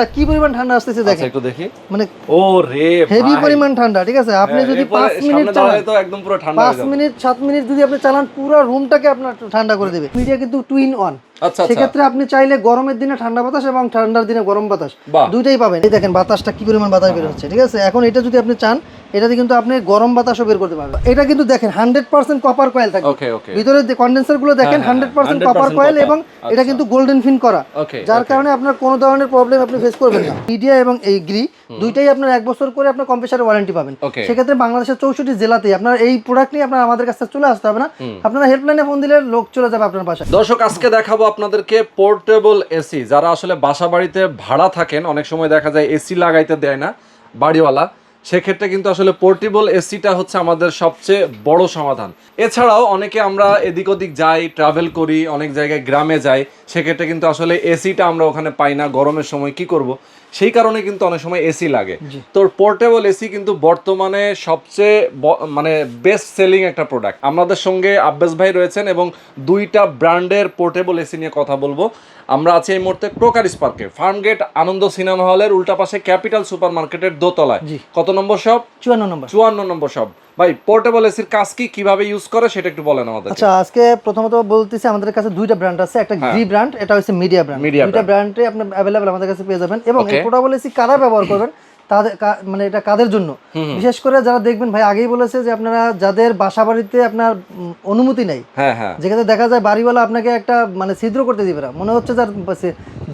না কি পরিমাণ ঠান্ডা আসতেছে দেখেন একটু দেখি মানে ও রে হেভি পরিমাণ ঠান্ডা ঠিক আছে আপনি যদি 5 মিনিট চালান তো একদম পুরো ঠান্ডা হয়ে যাবে 5 মিনিট 7 মিনিট যদি আপনি চালান পুরো রুমটাকে আপনার ঠান্ডা করে দেবে মিডিয়া কিন্তু 2 in 1 আচ্ছা সেক্ষেত্রে আপনি চাইলে গরমের দিনে ঠান্ডা বাতাস এবং ঠান্ডার দিনে গরম বাতাস দুইটাই পাবেন এই দেখেন বাতাসটা কি পরিমাণ বাতাস বের হচ্ছে ঠিক আছে এখন এটা যদি আপনি চান এটাতে কিন্তু আপনি গরম বাতাসও বের করতে পারবেন এটা কিন্তু দেখেন 100% কপার কয়েল থাকবে ওকে ওকে ভিতরে যে কন্ডেন্সার গুলো দেখেন 100% কপার কয়েল এবং এটা কিন্তু গোল্ডেন ফিন করা যার কারণে আপনার কোনো ধরনের প্রবলেম আপনি ফেস করবেন না মিডিয়া এবং এই গ্রি দুইটাই আপনার 1 বছর করে আপনার কম্প্রেসারের ওয়ারেন্টি পাবেন সেক্ষেত্রে বাংলাদেশের 64 জেলাতেই আপনার এই প্রোডাক্ট নিয়ে আপনার আমাদের কাছে চলে আসতে হবে না আপনারা হেল্পলাইনে ফোন দিলে লোক চলে যাবে আপনার বাসায় দর্শক আজকে দেখাবো আপনাদেরকে পোর্টেবল এসি যারা আসলে বাসা বাড়িতে ভাড়া থাকেন অনেক সময় দেখা যায় এসি লাগাইতে দেয় না বাড়িওয়ালা সেক্ষেত্রে কিন্তু আসলে পোর্টেবল এসিটা হচ্ছে আমাদের সবচেয়ে বড় সমাধান এছাড়াও অনেকে আমরা এদিক ওদিক যাই ট্রাভেল করি অনেক জায়গায় গ্রামে যাই সেক্ষেত্রে কিন্তু আসলে এসিটা আমরা ওখানে পাই না গরমের সময় কি করব সেই কারণে কিন্তু অনেক সময় এসি লাগে তো পোর্টেবল এসি কিন্তু বর্তমানে সবচেয়ে মানে বেস্ট সেলিং একটা প্রোডাক্ট আমাদের সঙ্গে আব্বাস ভাই রয়েছেন এবং দুইটা ব্র্যান্ডের পোর্টেবল এসি নিয়ে কথা বলবো আমরা আছি এই মুহূর্তে ক্রোকারিস পার্কে ফার্মগেট আনন্দ সিনেমা হলের উল্টা পাশে ক্যাপিটাল সুপার মার্কেটের দোতলায় কত নম্বর শপ 54 নম্বর শপ ভাই পোর্টেবল এসির কাজ কি কিভাবে ইউজ করে সেটা একটু বলেন আমাদের আচ্ছা আজকে প্রথমত বলতেছি আমাদের কাছে দুইটা ব্র্যান্ড আছে একটা গ্রি ব্র্যান্ড এটা হচ্ছে মিডিয়া ব্র্যান্ড দুইটা ব্র্যান্ডে আপনি अवेलेबल আমাদের কাছে পেয়ে যাবেন এবং এই পোর্টেবল এসি কারা ব্যবহার করবেন তাদের মানে এটা কাদের জন্য বিশেষ করে যারা দেখবেন ভাই আগেই বলেছে যে আপনারা যাদের বাসা বাড়িতে আপনার অনুমতি নেই যেখানে দেখা যায় বাড়িওয়ালা আপনাকে একটা মানে ছিদ্র করতে দিবে না মনে হচ্ছে যার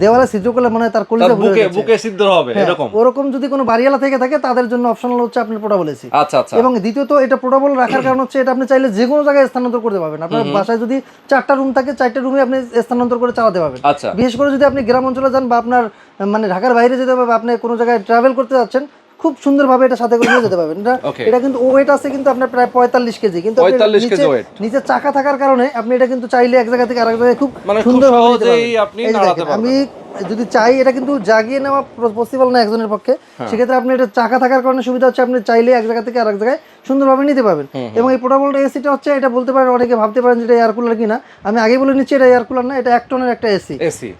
দেওয়ালে ছিদ্র করলে মানে তার কলিজা বুকে ছিদ্র হবে এরকম ওরকম যদি কোনো বাড়িওয়ালা থেকে থাকে তাদের জন্য অপশনাল হচ্ছে আপনার পোর্টেবল এসি আচ্ছা আচ্ছা এবং দ্বিতীয়ত এটা পোর্টেবল রাখার কারণ হচ্ছে এটা আপনি চাইলে যে কোনো জায়গায় স্থানান্তর করতে পারবেন আপনার বাসায় যদি 4টা রুম থাকে 4টা রুমে আপনি স্থানান্তর করে চালাতে পারবেন বিশেষ করে যদি আপনি গ্রাম অঞ্চলে যান বা আপনার মানে ঢাকার বাইরে যেতে হবে বা আপনি কোনো জায়গায় ট্রাভেল করতে যাচ্ছেন খুব সুন্দরভাবে এটা সাথে করে নিয়ে যেতে পারবেন এটা কিন্তু ওয়েট আছে কিন্তু আপনার প্রায় 45 কেজি কিন্তু নিচে চাকা থাকার কারণে আপনি এটা কিন্তু চাইলে এক জায়গা থেকে আরেক জায়গায় খুব সুন্দরভাবে আপনি নাড়াতে পারবেন আমি যদি চাই এটা কিন্তু জাগিয়ে নেওয়া পসিবল না একজনের পক্ষে সেক্ষেত্রে আপনি এটা চাকা থাকার কারণে সুবিধা হচ্ছে আপনি চাইলে এক জায়গা থেকে আরেক জায়গায় সুন্দরভাবে নিতে পারবেন এবং এই পোর্টেবল এসিটা হচ্ছে এটা বলতে পারেন অনেকে ভাবতে পারেন যে এটা এয়ার কুলার কিনা আমি আগে বলে নিচ্ছি এটা এয়ার কুলার না এটা 1 টনের একটা এসি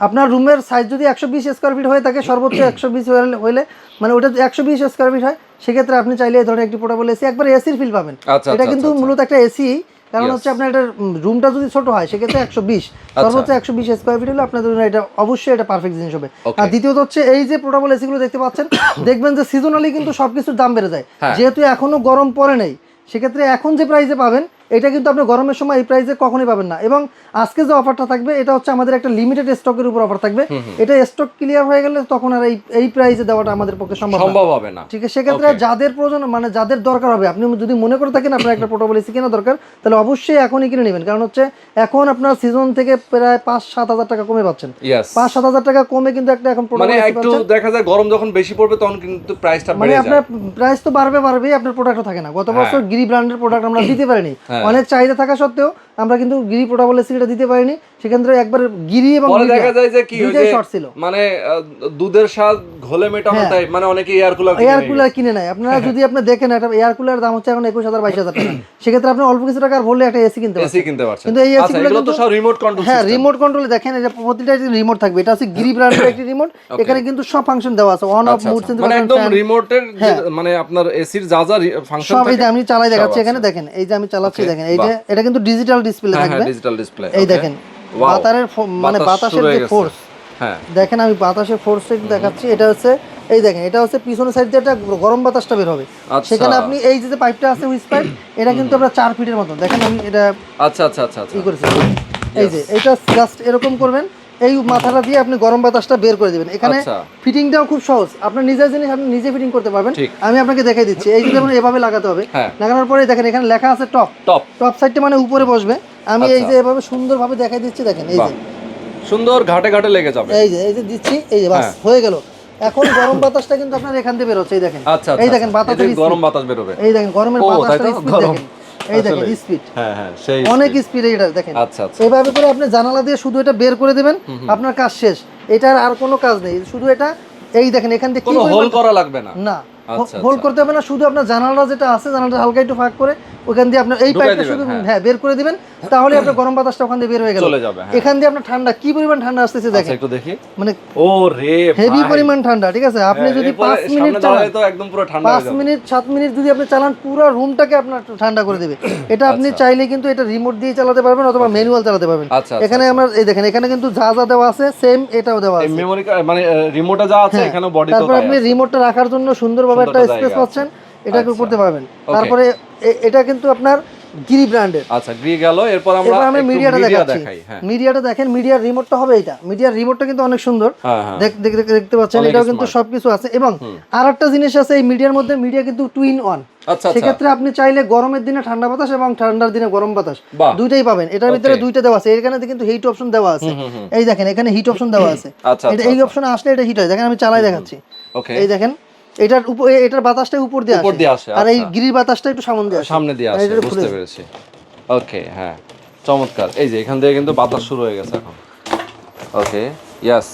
আপনার রুমের সাইজ যদি 120 স্কয়ার ফিট হয়ে থাকে সর্বোচ্চ 120 হলে মানে ওটা 120 স্কয়ার ফিট হয় সেক্ষেত্রে আপনি চাইলে এই ধরনের একটি পোর্টেবল এসি একবার এসির ফিল পাবেন এটা কিন্তু মূলত একটা এসি কারণ হচ্ছে আপনার এটা রুমটা যদি ছোট হয় সেক্ষেত্রে 120 সর্বোচ্চ 120 স্কয়ার ফিট হলে আপনাদের জন্য এটা অবশ্যই এটা পারফেক্ট জিনিস হবে আর দ্বিতীয়ত হচ্ছে এই যে পোর্টেবল এসিগুলো দেখতে পাচ্ছেন দেখবেন যে সিজনালি কিন্তু সবকিছুর দাম বেড়ে যায় যেহেতু এখনো গরম পড়ে নেই সেক্ষেত্রে এখন যে প্রাইসে পাবেন এটা কিন্তু আপনি গরমের সময় এই প্রাইসে কখনোই পাবেন না এবং আজকে যে অফারটা থাকবে এটা হচ্ছে আমাদের একটা লিমিটেড স্টকের উপর অফার থাকবে এটা স্টক ক্লিয়ার হয়ে গেলে তখন আর এই প্রাইসে দেওয়াটা আমাদের পক্ষে সম্ভব হবে না ঠিক আছে সেক্ষেত্রে যাদের প্রয়োজন মানে যাদের দরকার হবে আপনি যদি মনে করে থাকেন আপনার একটা পোর্টেবল এসি কেনা দরকার তাহলে অবশ্যই এখনই কিনে নেবেন কারণ হচ্ছে এখন আপনার সিজন থেকে প্রায় 5-7 হাজার টাকা কমে পাচ্ছেন 5-7 হাজার টাকা কমে কিন্তু একটা এখন মানে একটু দেখা যায় গরম যখন বেশি পড়বে তখন কিন্তু প্রাইসটা বেড়ে যায় মানে আপনার প্রাইস তো বাড়বেই আপনার প্রোডাক্টও থাকে না গত বছর গ্রি ব্র্যান্ডের প্রোডাক্ট আমরা দিতে পারিনি অনেক চাহিদা থাকা সত্ত্বেও আমরা কিন্তু গিরি পোর্টেবল এসিটা দিতে পারিনি সেক্ষেত্রে একবার গিরি এবং দেখা যায় যে কি শর্ট ছিল মানে দুধের স্বাদ ঘোলে মেটানো টাইপ মানে অনেকে এয়ার কুলার কিনে নেয় আপনারা যদি আপনি দেখেন একটা এয়ার কুলারের দাম হচ্ছে এখন 21000-22000 টাকা সেক্ষেত্রে আপনি অল্প কিছু টাকা ভরলে একটা এসি কিনতে পারছেন কিন্তু এই এসি গুলো তো সব রিমোট কন্ট্রোল রিমোট কন্ট্রোলে দেখেন এটা প্রতিটা রিমোট থাকবে এটা হচ্ছে গিরি ব্র্যান্ডের একটা রিমোট এখানে কিন্তু সব ফাংশন দেওয়া আছে অন অফ মুড সেন্সর মানে একদম রিমোটের মানে আপনার এসির যা যা ফাংশন থাকে সব আমি চালাই দেখাচ্ছি এখানে দেখেন এই যে আমি চালাচ্ছি দেখেন এই যে এটা কিন্তু ডিজিটাল ডিসপ্লে থাকবে ডিজিটাল ডিসপ্লে এই দেখেন মানে বাতাসের যে ফোর্স দেখেন আমি বাতাসের ফোর্সটা দেখাচ্ছি এটা হচ্ছে এই দেখেন এটা হচ্ছে পিছনের সাইড দিয়ে একটা গরম বাতাসটা বের হবে সেখানে আপনি এই যে পাইপটা আছে হুইস পাইপ এটা কিন্তু আপনার 4 ফিটের মতো দেখেন আমি এটা আচ্ছা আচ্ছা আচ্ছা কি করেছি এই যে এটা জাস্ট এরকম করবেন এই মাথাটা দিয়ে আপনি গরম বাতাসটা বের করে দিবেন এখানে ফিটিংটাও খুব সহজ আপনার নিজের জিনিস আপনি নিজে ফিটিং করতে পারবেন আমি আপনাকে দেখাই দিচ্ছি এই যে যেমন এভাবে লাগাতে হবে লাগানোর পরে দেখেন এখানে লেখা আছে টপ সাইডটা মানে উপরে বসবে আমি এই যে এভাবে সুন্দরভাবে দেখাই দিচ্ছি দেখেন এই যে সুন্দর ঘাটে ঘাটে লেগে যাবে এই যে দিচ্ছি এই যে বাস হয়ে গেল এখন গরম বাতাসটা কিন্তু আপনার এখান থেকে বের হচ্ছে এই দেখেন এই দেখেন বাতাসের গরম বাতাস বের হবে এই দেখেন গরমের বাতাসটা স্পিড দেখেন এই দেখেন স্পিড সেই অনেক স্পিড এটা দেখেন এইভাবে করে আপনি জানালা দিয়ে শুধু এটা বের করে দিবেন আপনার কাজ শেষ এটার আর কোনো কাজ নেই শুধু এটা এই দেখেন এখান থেকে কোনো হোল করা লাগবে না হোল্ড করতে হবে না, শুধু আপনার জানালা যেটা আছে জানালাটা হালকা একটু ফাঁক করে ওখান দিয়ে আপনার এই পাইপটা শুধু বের করে দিবেন, তাহলে আপনার গরম বাতাসটা ওখান দিয়ে বের হয়ে গেল, চলে যাবে। এখান দিয়ে আপনার ঠান্ডা কি পরিমাণ ঠান্ডা আসতেছে দেখেন, একটু দেখি, মানে ও রে হেভি পরিমাণ ঠান্ডা। ঠিক আছে, আপনি যদি 5 মিনিট চালান তো একদম পুরো ঠান্ডা হয়ে 5 যাবে। মিনিট 7 মিনিট যদি আপনি চালান পুরো রুমটাকে আপনার ঠান্ডা করে দেবে। এটা আপনি চাইলে কিন্তু এটা রিমোট দিয়ে চালাতে পারবেন অথবা ম্যানুয়াল চালাতে পারবেন। এখানে আমরা এই দেখেন এখানে কিন্তু যা যা দেওয়া আছে সেম এটাও দেওয়া আছে, মেমরি মানে রিমোটে যা আছে এখানে বডিতেও তারপর আপনি রিমোটটা রাখার জন্য সুন্দরভাবে একটা স্পেস পাচ্ছেন, এটা করতে পারবেন। তারপরে এটা কিন্তু আপনার গিরি ব্র্যান্ডের। আচ্ছা, গ্রি গেল, এরপর আমরা আমি মিডিয়াটা দেখাচ্ছি। দেখাই। হ্যাঁ, মিডিয়াটা দেখেন, মিডিয়ার রিমোটটা হবে এটা, মিডিয়ার রিমোটটা কিন্তু অনেক সুন্দর, দেখতে পাচ্ছেন, এটাও কিন্তু সবকিছু আছে। এবং আরেকটা জিনিস আছে এই মিডিয়ার মধ্যে, মিডিয়া কিন্তু 2 in 1। সেক্ষেত্রে আপনি চাইলে গরমের দিনে ঠান্ডা বাতাস এবং ঠান্ডার দিনে গরম বাতাস দুইটাই পাবেন। এটার ভিতরে দুইটা দেওয়া আছে, এখানে কিন্তু হিট অপশন দেওয়া আছে। এই দেখেন এখানে হিট অপশন দেওয়া আছে, এটা এই অপশনে আসলে এটা হিট হয়। দেখেন আমি চালাই দেখাচ্ছি, এই দেখেন এটার উপর, এটার বাতাসটা উপর দিয়ে আসে, আর এই গিরির বাতাসটা একটু সামনে দিয়ে আসে, বুঝতে পেরেছি। ওকে, হ্যাঁ, চমৎকার। এই যে এখান থেকে কিন্তু বাতাস শুরু হয়ে গেছে এখন। ওকে, ইয়েস,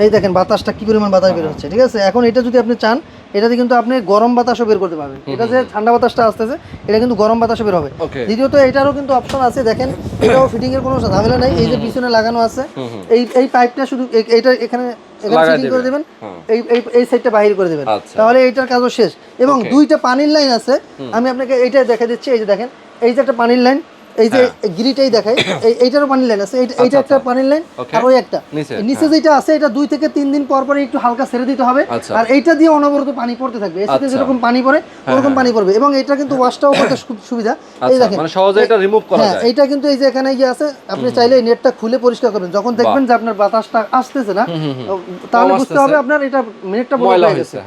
এই দেখেন বাতাসটা কি পরিমাণ বাতাস বের হচ্ছে। ঠিক আছে, এখন এটা যদি আপনি চান এটাতে কিন্তু আপনি গরম বাতাসও বের করতে পারবেন। এটা যে ঠান্ডা বাতাসটা আসতেছে এটা কিন্তু গরম বাতাসও বের হবে। দ্বিতীয়ত এটারও কিন্তু অপশন আছে, দেখেন এটাও ফিটিং এর কোনো ঝামেলা নাই। এই যে পিছনে লাগানো আছে এই পাইপটা শুধু এটা এখানে ফিটিং করে দিবেন, এই সাইডটা বাইরে করে দিবেন, তাহলে এইটার কাজও শেষ। এবং দুইটা পানির লাইন আছে, আমি আপনাকে এইটা দেখা দিচ্ছি। এই যে দেখেন এই যে একটা পানির লাইন, এই যে গিরিটাই দেখাই, এইটারও পানির লাইন আছে, এইটা একটা পানির লাইন, আর ওই একটা নিচে যেটা আছে এটা 2 থেকে 3 দিন পর পর একটু হালকা ছেড়ে দিতে হবে। আর এইটা দিয়ে অনবরত পানি পড়তে থাকবে, এসিতে যেরকম পানি পড়ে ওরকম পানি পড়বে। এবং এটা কিন্তু ওয়াশটাও করতে খুব সুবিধা। এই দেখেন মানে সহজে এটা রিমুভ করা যায়। এইটা কিন্তু এই যে এখানে ইয়ে আছে, আপনি চাইলে এই নেটটা খুলে পরিষ্কার করবেন। যখন দেখবেন যে আপনার বাতাসটা আসতেছে না, তাহলে বুঝতে হবে আপনার এটা নেটটা ময়লা হয়ে গেছে।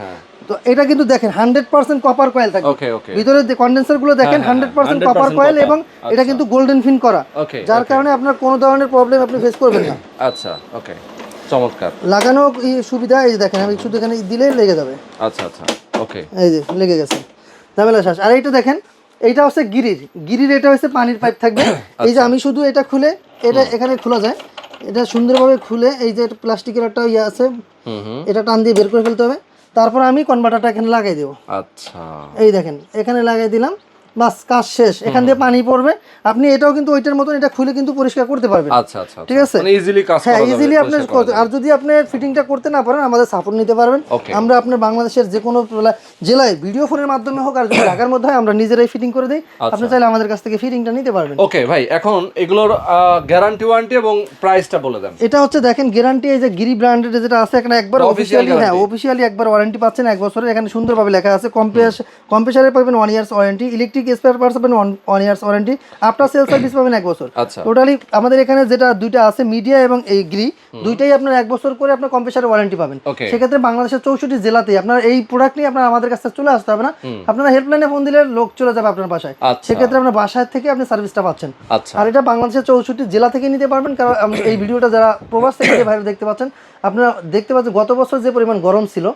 তো এটা কিন্তু দেখেন 100% কপার কয়েল থাকবে, ভিতরে যে কন্ডেন্সার গুলো দেখেন 100% কপার কয়েল, এবং এটা কিন্তু গোল্ডেন ফিন করা, যার কারণে আপনার কোনো ধরনের প্রবলেম আপনি ফেস করবেন না। আচ্ছা, ওকে, চমৎকার। লাগানো সুবিধা, এই যে দেখেন আমি শুধু এখানে দিলে লেগে যাবে। আচ্ছা আচ্ছা, ওকে, এই যে লেগে গেছে, ঝামেলা শেষ। আর এইটা দেখেন এইটা হচ্ছে গিরির এটা হচ্ছে পানির পাইপ থাকবে। এই যে আমি শুধু এটা খুলে, এটা এখানে খোলা যায়, এটা সুন্দরভাবে খুলে এই যে প্লাস্টিকের একটা ইয়ে আছে, এটা টান দিয়ে বের করে ফেলতে হবে। তারপর আমি কনভার্টারটা এখানে লাগাই দেবো। আচ্ছা, এই দেখেন এখানে লাগাই দিলাম, বাস কাজ শেষ। এখান দিয়ে পানি পড়বে, আপনি এটাও কিন্তু ওইটার মতন এটা খুলে কিন্তু পরিষ্কার করতে পারবেন। আচ্ছা আচ্ছা, ঠিক আছে, মানে ইজিলি কাজ করা যাবে। হ্যাঁ, ইজিলি আপনি, আর যদি আপনি ফিটিংটা করতে না পারেন আমাদের সাপোর্ট নিতে পারবেন। আমরা আপনার বাংলাদেশের যে কোনো জেলায় ভিডিও ফোনের মাধ্যমে হোক, আর যদি ঢাকার মধ্যে হয় আমরা নিজেরাই ফিটিং করে দেই, আপনি চাইলে আমাদের কাছ থেকে ফিটিংটা নিতে পারবেন। ওকে ভাই, এখন এগুলোর গ্যারান্টি ওয়ারেন্টি এবং প্রাইসটা বলে দেন। এটা হচ্ছে দেখেন গ্যারান্টি, এই যে গিরি ব্র্যান্ডের যেটা আছে এখানে একবার অফিশিয়ালি, হ্যাঁ অফিশিয়ালি একবার ওয়ারেন্টি পাচ্ছেন 1 বছরের। এখানে সুন্দরভাবে লেখা আছে কম্প্রেসারে পাবেন 1 years warranty, electric spare parts পাবেন 1 years warranty, after sale service পাবেন 1 বছর। টোটালি আমাদের এখানে যেটা দুইটা আছে মিডিয়া এবং এই গ্রি, দুইটাই আপনার 1 বছর করে আপনার কম্প্রেসারে ওয়ারেন্টি পাবেন। সেক্ষেত্রে বাংলাদেশের 64 জেলাতেই আপনার এই প্রোডাক্ট নিয়ে আপনার আমাদের কাছে চলে আসতে হবে না, আপনারা হেল্পলাইনে ফোন দিলে লোক চলে যাবে আপনার বাসায়। সেক্ষেত্রে আপনার বাসায় থেকে আপনি সার্ভিসটা পাচ্ছেন। আর এটা বাংলাদেশের 64 জেলা থেকে নিতে পারবেন। কারণ এই ভিডিওটা যারা প্রবাস থেকে বাইরে দেখতে পাচ্ছেন, আপনারা দেখতে পাচ্ছেন গত বছর যে পরিমাণ গরম ছিল,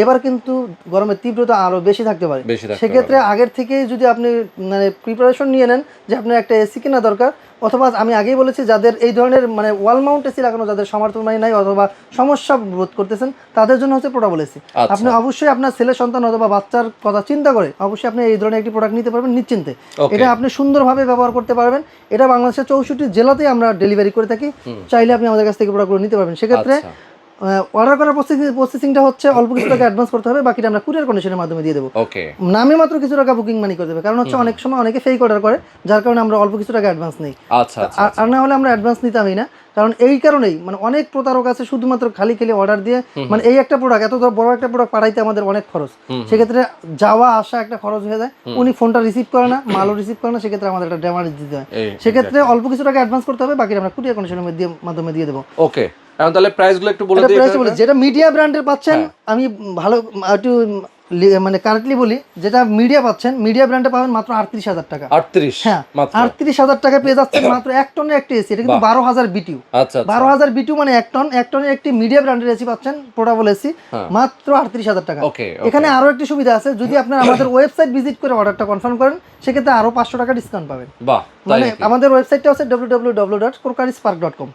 এবার কিন্তু গরমের তীব্রতা আরো বেশি থাকতে পারে। সেক্ষেত্রে আগের থেকেই যদি আপনি মানে প্রিপারেশন নিয়ে নেন যে আপনার একটা এসি কেনা দরকার, অথবা আমি আগেই বলেছি যাদের এই ধরনের মানে ওয়াল মাউন্ট এসি লাগানো যাদের সমর্থন নাই অথবা সমস্যা বোধ করতেছেন, তাদের জন্য হচ্ছে পোর্টেবল এসি। আপনি অবশ্যই আপনার ছেলে সন্তান অথবা বাচ্চার কথা চিন্তা করে অবশ্যই আপনি এই ধরনের একটি প্রোডাক্ট নিতে পারবেন নিশ্চিন্তে। এটা আপনি সুন্দরভাবে ব্যবহার করতে পারবেন। এটা বাংলাদেশের 64 জেলাতেই আমরা ডেলিভারি করে থাকি, চাইলে আপনি আমাদের কাছ থেকে প্রোডাক্টগুলো নিতে পারবেন। সেক্ষেত্রে অর্ডার করার প্রসেসিংটা হচ্ছে অল্প কিছু টাকা অ্যাডভান্স করতে হবে, বাকিটা আমরা কুরিয়ার কন্ডিশনের মাধ্যমে দিয়ে দেবো। নামে মাত্র কিছু টাকা বুকিং মানি করে দেবে, কারণ হচ্ছে অনেক সময় অনেকে ফেক অর্ডার করে, যার কারণে আমরা অল্প কিছু টাকা অ্যাডভান্স নেই। আর না হলে আমরা অ্যাডভান্স নিতামই না, কারণ এই কারণেই মানে অনেক প্রতারক আছে শুধুমাত্র খালি অর্ডার দিয়ে, মানে এই একটা প্রোডাক্ট এত বড় একটা প্রোডাক্ট পাঠাইতে আমাদের অনেক খরচ, সেক্ষেত্রে যাওয়া আসা একটা খরচ হয়ে যায়, উনি ফোনটা রিসিভ করে না, মালও রিসিভ করে না, সেক্ষেত্রে আমাদের একটা ড্যামেজ দিতে হয়। সেক্ষেত্রে অল্প কিছু টাকা অ্যাডভান্স করতে হবে, বাকিটা আমরা কুরিয়ার কন্ডিশনের মাধ্যমে দিয়ে দেবো। ওকে, এখন তাহলে প্রাইসগুলো একটু বলে দিই। যেটা মিডিয়া ব্র্যান্ডের পাচ্ছেন, আমি ভালো একটু মানে কারেক্টলি বলি, যেটা মিডিয়া পাচ্ছেন, মিডিয়া ব্র্যান্ডে পাবেন মাত্র 38,000 টাকা। 38? হ্যাঁ, 38,000 টাকা পেয়ে যাচ্ছেন মাত্র 1 টনের একটি এসি। এটা কিন্তু 12,000 বিটিউ। 12,000 বিটিউ মানে 1 টন। 1 টনের একটি মিডিয়া ব্র্যান্ডের এসি পাচ্ছেন, পোর্টেবল এসি, মাত্র 38,000 টাকা। এখানে আরো একটি সুবিধা আছে, যদি আপনারা আমাদের ওয়েবসাইট ভিজিট করে অর্ডারটা কনফার্ম করেন, সেক্ষেত্রে আরো 500 টাকা ডিসকাউন্ট পাবেন। মানে আমাদের ওয়েবসাইটটা হচ্ছে www.kurkarispark.com।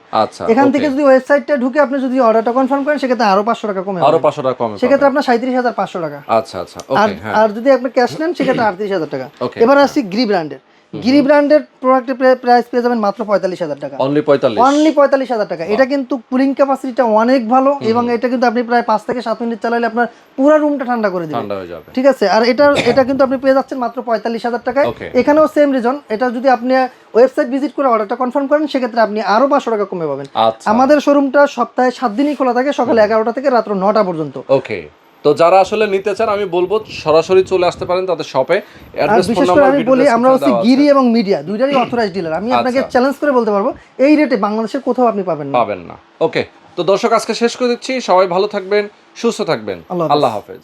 এখান থেকে যদি ওয়েবসাইটটা ঢুকে আপনি যদি অর্ডারটা কনফার্ম করেন, সেক্ষেত্রে আরো 500 টাকা কমে, সেক্ষেত্রে আপনার 37,500 টাকা। আচ্ছা আচ্ছা, ওকে। হ্যাঁ, আর যদি আপনি ক্যাশ নেন সেক্ষেত্রে 38,000 টাকা। Okay, এবার আসি গিরি ব্র্যান্ডের। গিরি ব্র্যান্ডের প্রোডাক্টের প্রাইস পেয়ে যাবেন মাত্র 45,000 টাকা। অনলি 45। অনলি 45,000 টাকা। এটা কিন্তু কুলিং ক্যাপাসিটিটা অনেক ভালো এবং এটা কিন্তু আপনি প্রায় 5 থেকে 7 মিনিট চালালে আপনার পুরো রুমটা ঠান্ডা করে দিবে, ঠান্ডা হয়ে যাবে। ঠিক আছে। আর এটা কিন্তু আপনি পেয়ে যাচ্ছেন মাত্র 45,000 টাকায়। Okay. এখানেও সেম রিজন, এটা যদি আপনি ওয়েবসাইট ভিজিট করে অর্ডারটা কনফার্ম করেন সেক্ষেত্রে আপনি আরো 500 টাকা কমে পাবেন। আচ্ছা, আমাদের শোরুমটা সপ্তাহে 7 দিনই খোলা থাকে, সকাল 11টা থেকে রাত্র 9টা পর্যন্ত। ওকে। তো যারা আসলে নিতে চান আমি বলবো সরাসরি চলে আসতে পারেন তাদের শপে। আর অ্যাড্রেস, ফোন বিশেষ করে নাম্বার, আমি ভিডিও বলি আমরা হচ্ছে ডেসক্রিপশনে দেওয়া গিরি আছে। এবং মিডিয়া দুইটারই অথরাইজড ডিলার। আমি আপনাকে আচ্ছা। চ্যালেঞ্জ করে বলতে পারবো এই রেটে বাংলাদেশের কোথাও আপনি পাবেন না। পাবেন না। ওকে, তো দর্শক আজকে শেষ করে দিচ্ছি। সবাই ভালো থাকবেন, সুস্থ থাকবেন। আল্লাহ হাফেজ। আল্লাহ হাফেজ।